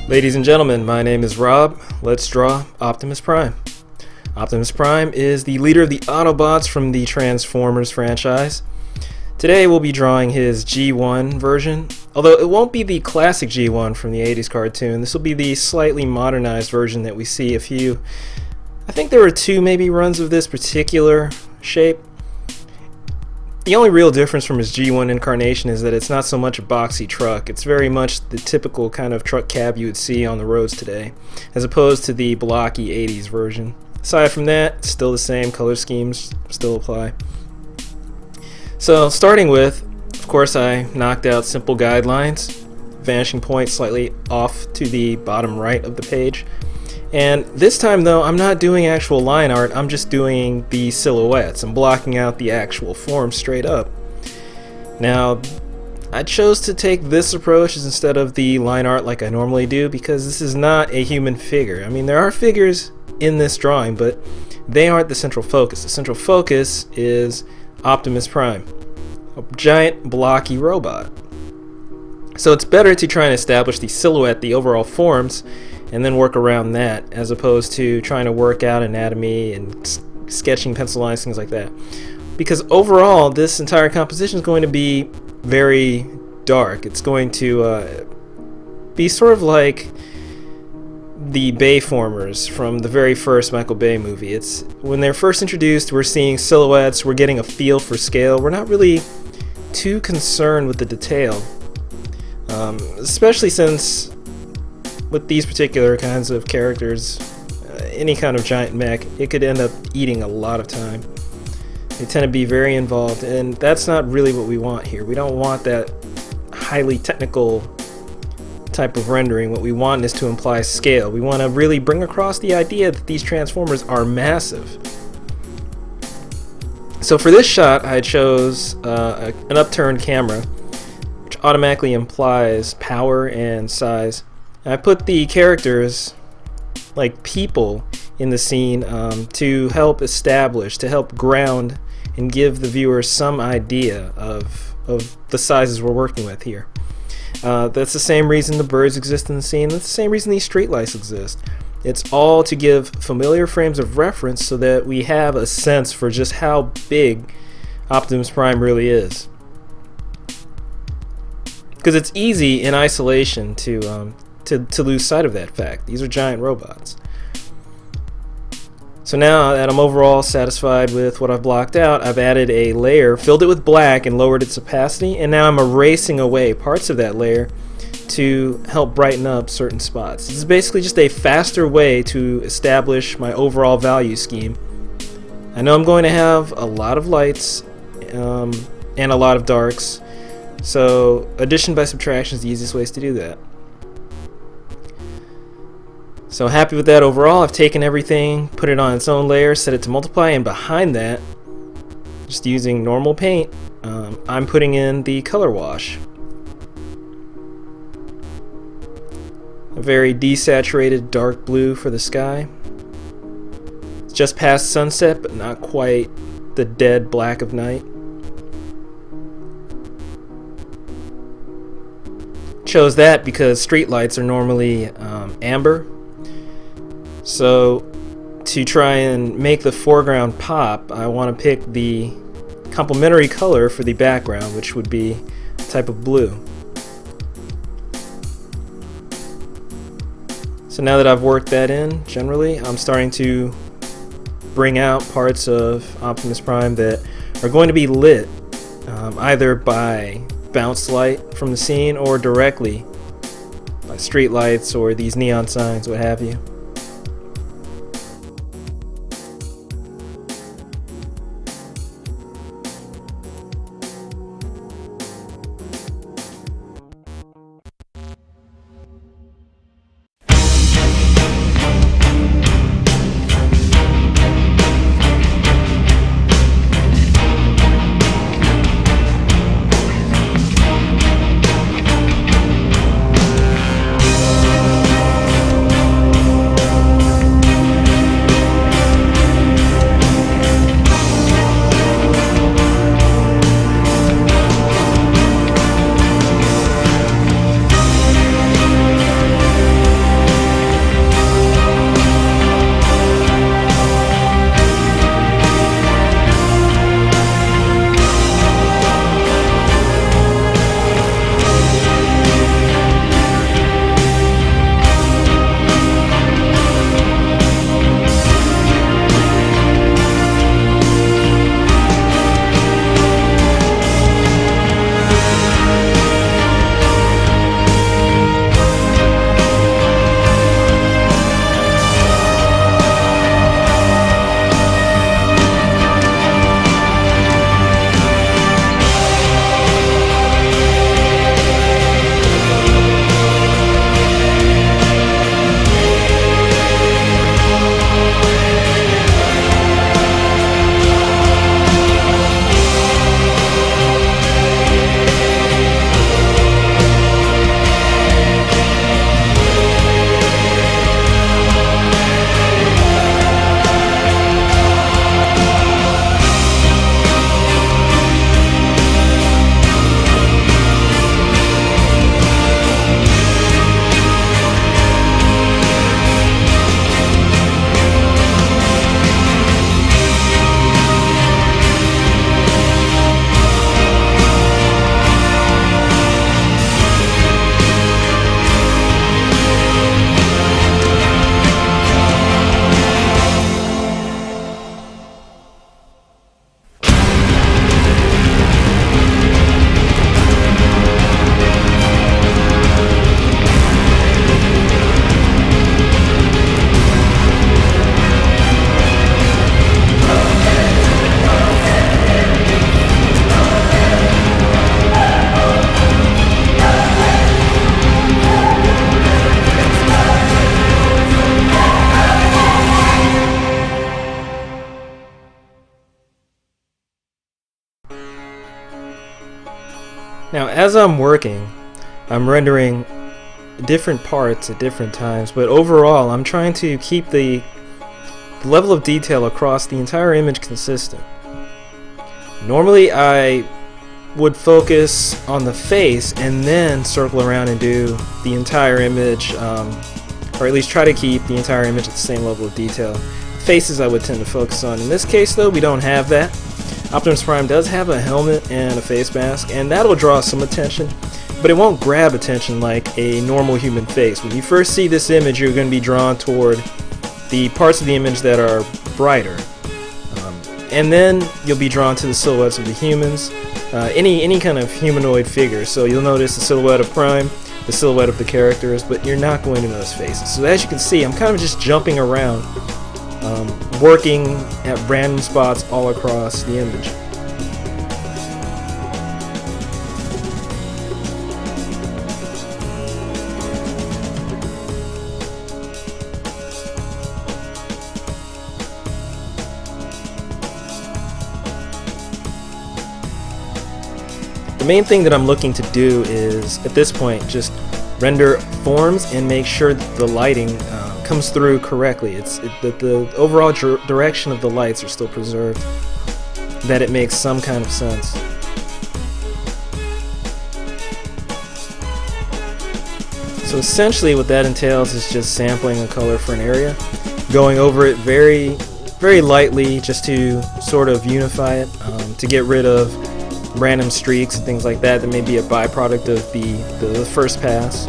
Ladies and gentlemen, my name is Rob. Let's draw Optimus Prime. Optimus Prime is the leader of the Autobots from the Transformers franchise. Today we'll be drawing his G1 version, although it won't be the classic G1 from the 80s cartoon. This will be the slightly modernized version that we see I think there were two maybe runs of this particular shape. The only real difference from his G1 incarnation is that it's not so much a boxy truck. It's very much the typical kind of truck cab you would see on the roads today, as opposed to the blocky 80s version. Aside from that, still the same color schemes still apply. So starting with, of course, I knocked out simple guidelines, vanishing point slightly off to the bottom right of the page. And this time though, I'm not doing actual line art, I'm just doing the silhouettes. I'm blocking out the actual form straight up. Now, I chose to take this approach instead of the line art like I normally do because this is not a human figure. I mean, there are figures in this drawing, but they aren't the central focus. The central focus is Optimus Prime, a giant blocky robot. So it's better to try and establish the silhouette, the overall forms, and then work around that, as opposed to trying to work out anatomy and sketching pencil lines, things like that. Because overall, this entire composition is going to be very dark. It's going to be sort of like the Bayformers from the very first Michael Bay movie. It's when they're first introduced, we're seeing silhouettes, we're getting a feel for scale. We're not really too concerned with the detail, especially since with these particular kinds of characters, any kind of giant mech, it could end up eating a lot of time. They tend to be very involved, and that's not really what we want here. We don't want that highly technical type of rendering. What we want is to imply scale. We want to really bring across the idea that these Transformers are massive. So for this shot, I chose an upturned camera, which automatically implies power and size. I put the characters, like people, in the scene to help establish, to help ground, and give the viewer some idea of the sizes we're working with here. That's the same reason the birds exist in the scene. That's the same reason these streetlights exist. It's all to give familiar frames of reference so that we have a sense for just how big Optimus Prime really is. Because it's easy in isolation to lose sight of that fact. These are giant robots. So now that I'm overall satisfied with what I've blocked out, I've added a layer, filled it with black, and lowered its opacity, and now I'm erasing away parts of that layer to help brighten up certain spots. This is basically just a faster way to establish my overall value scheme. I know I'm going to have a lot of lights and a lot of darks, so addition by subtraction is the easiest ways to do that. So happy with that overall. I've taken everything, put it on its own layer, set it to multiply, and behind that, just using normal paint, I'm putting in the color wash. A very desaturated dark blue for the sky. It's just past sunset, but not quite the dead black of night. Chose that because streetlights are normally amber. So to try and make the foreground pop, I want to pick the complementary color for the background, which would be a type of blue. So now that I've worked that in, generally, I'm starting to bring out parts of Optimus Prime that are going to be lit either by bounced light from the scene or directly by street lights or these neon signs, what have you. Now, as I'm working, I'm rendering different parts at different times, but overall, I'm trying to keep the level of detail across the entire image consistent. Normally, I would focus on the face and then circle around and do the entire image, or at least try to keep the entire image at the same level of detail. Faces I would tend to focus on. In this case, though, we don't have that. Optimus Prime does have a helmet and a face mask, and that'll draw some attention, but it won't grab attention like a normal human face. When you first see this image, you're going to be drawn toward the parts of the image that are brighter, and then you'll be drawn to the silhouettes of the humans, any kind of humanoid figure. So you'll notice the silhouette of Prime, the silhouette of the characters, but you're not going to notice faces. So as you can see, I'm kind of just jumping around, working at random spots all across the image. The main thing that I'm looking to do is, at this point, just render forms and make sure that the lighting comes through correctly. That the overall direction of the lights are still preserved, that it makes some kind of sense. So essentially what that entails is just sampling a color for an area, going over it very, very lightly just to sort of unify it, to get rid of random streaks and things like that may be a byproduct of the first pass.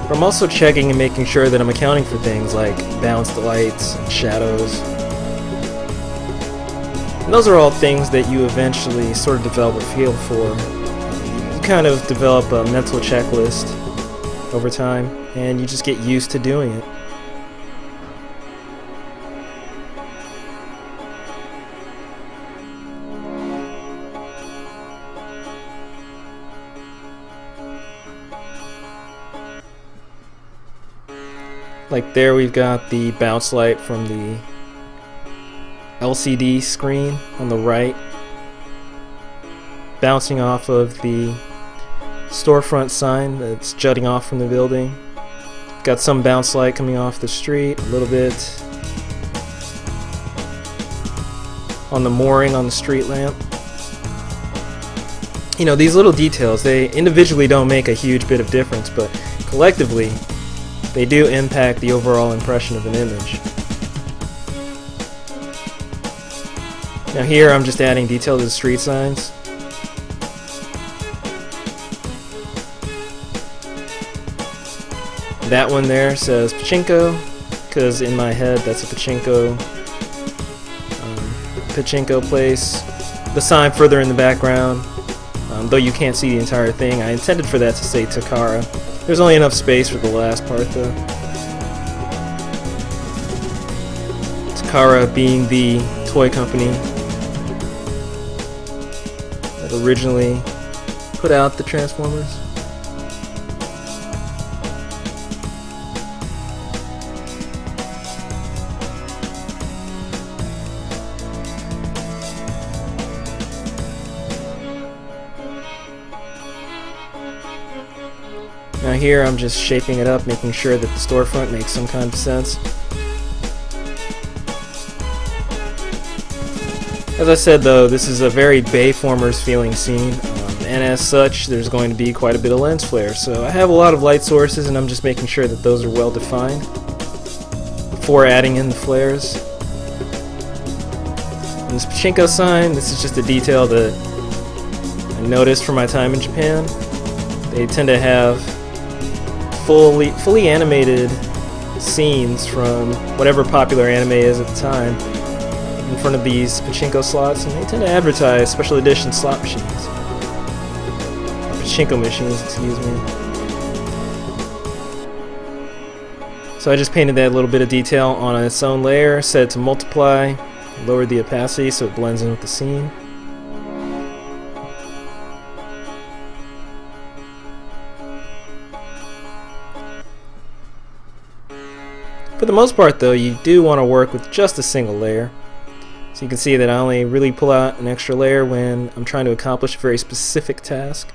But I'm also checking and making sure that I'm accounting for things like balanced lights and shadows. And those are all things that you eventually sort of develop a feel for. You kind of develop a mental checklist over time, and you just get used to doing it. Like there we've got the bounce light from the LCD screen on the right, bouncing off of the storefront sign that's jutting off from the building. Got some bounce light coming off the street, a little bit on the mooring on the street lamp. You know, these little details, they individually don't make a huge bit of difference, but collectively they do impact the overall impression of an image. Now here I'm just adding detail to the street signs. That one there says Pachinko, because in my head that's a pachinko place. The sign further in the background, though you can't see the entire thing, I intended for that to say Takara. There's only enough space for the last part though. Takara being the toy company that originally put out the Transformers. Now here I'm just shaping it up, making sure that the storefront makes some kind of sense. As I said though, this is a very Bayformers feeling scene, and as such there's going to be quite a bit of lens flare, so I have a lot of light sources and I'm just making sure that those are well defined before adding in the flares. And this Pachinko sign, this is just a detail that I noticed from my time in Japan. They tend to have fully animated scenes from whatever popular anime is at the time in front of these pachinko slots, and they tend to advertise special edition slot machines. Or pachinko machines, excuse me. So I just painted that little bit of detail on its own layer, set it to multiply, lowered the opacity so it blends in with the scene. For For the most part though, you do want to work with just a single layer. So you can see that I only really pull out an extra layer when I'm trying to accomplish a very specific task.